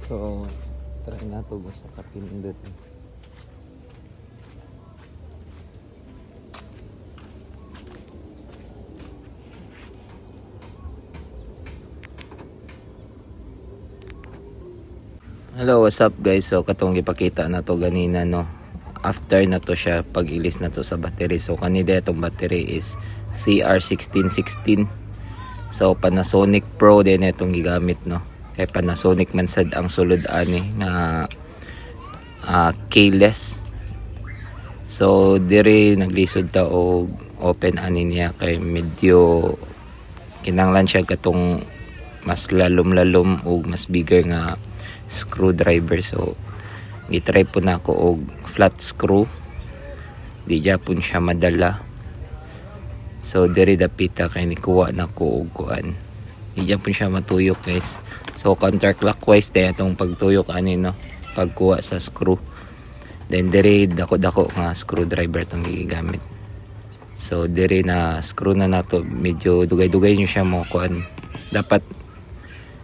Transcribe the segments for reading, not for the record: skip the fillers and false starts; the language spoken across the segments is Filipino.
So, try na to sa kapindot. Hello, what's up guys? So, katong ipakita na to ganina, no? After na to siya, pag ilis na to sa battery. So, kanina itong battery is CR1616. So, Panasonic Pro din itong gigamit, no? Kay Panasonic man sad ang sulod ani nga keyless. So, diri naglisod ta og open ani niya kay medyo kinanglan siya katong mas lalom-lalom o mas bigger nga screwdriver. So gitry po na ako og flat screw, di japon siya madala. So diri dapita kay nikuha na ko og kuan, di japon siya matuyok guys. So counterclockwise day atong pagtuyok ani, no, pagkuha sa screw. Then diri dako-dako nga screwdriver tong gigamit. So diri na screw na nato, medyo dugay-dugay nyo siya mo kuan. Dapat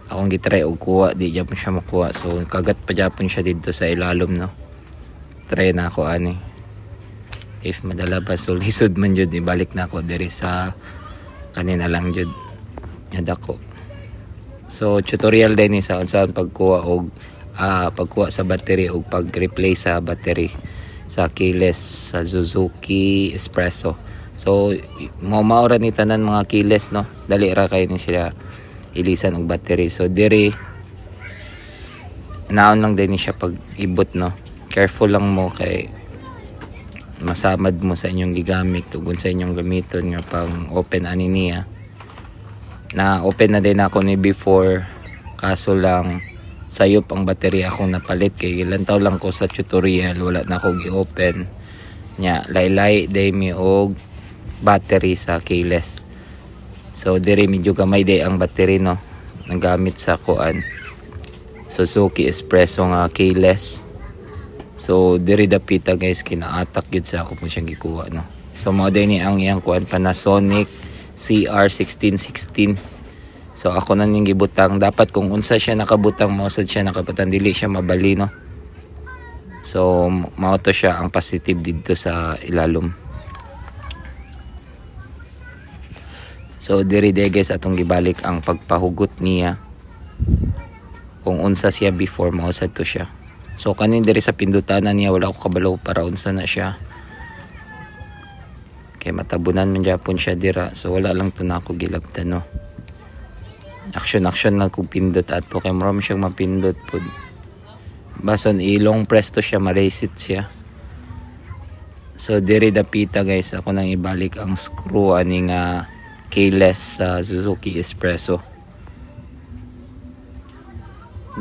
akong gitry og kuha, di japon siya makuha. So kagat pa japon siya dito sa ilalom, no. Try na ako ani. If madala pa, so lisod man jud, ibalik na ako diri sa kanina lang jud dako. So tutorial din ni sa unsaon pagkuha og pagkuha sa battery o pag-replace sa battery sa keyless sa Suzuki Espresso. So maura ni tanan mga keyless, no, dali ra kay ni sila ilisan og battery. So diri naon lang din siya pag ibot, no, careful lang mo kay masamad mo sa inyong gigamit ug sa inyong gamiton nga pang open ani niya. Na open na din ako ni before, kaso lang sayop ang battery akong napalit kay ilang taon lang ko sa tutorial, wala na ako gi-open nya. Laylay day mi og battery sa keyless. So diri medyo gamay day ang battery, no, nagamit sa kuan Suzuki Espresso nga keyless. So diri dapita guys, kinaatak gyud sa ako kung siyang gikuha, no. So mao day ni ang iyang kuan Panasonic CR1616. So ako na ning gibutang, dapat kung unsa siya nakabutang, mausad siya nakabutang, dili siya mabali, no. So mao to siya ang positive dito sa ilalom. So diri day guys atong gibalik ang pagpahugot niya kung unsa siya before, mausad to siya. So kanin diri sa pindutanan niya wala ko kabalo para unsa na siya, kay matabunan man japon siya dira. So wala lang to na ako gilabtan, no. Action lang kung pindot ato kay marami siyang mapindot pod. Bason ilong press to siya, ma-reset siya. So diri dapita guys ako nang ibalik ang screw ani nga keyless sa Suzuki Espresso.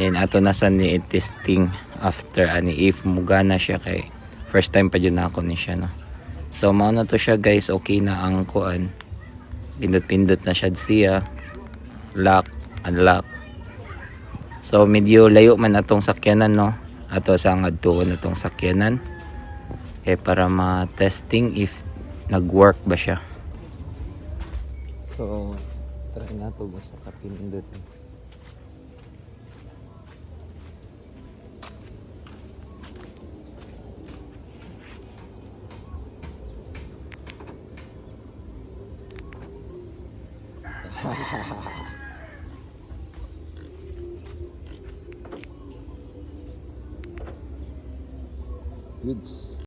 Then ato na sa ni testing after ani if mugana siya, kay first time pa dyan ako ni siya, no. So mao na to siya guys, okay na ang kuan, pindot na siya lock, unlock. So medyo layo man atong sakyanan, no, ato sa ngadtuon atong sakyanan kay para ma-testing if nag-work ba siya. So try na to sa kapindot. Goods.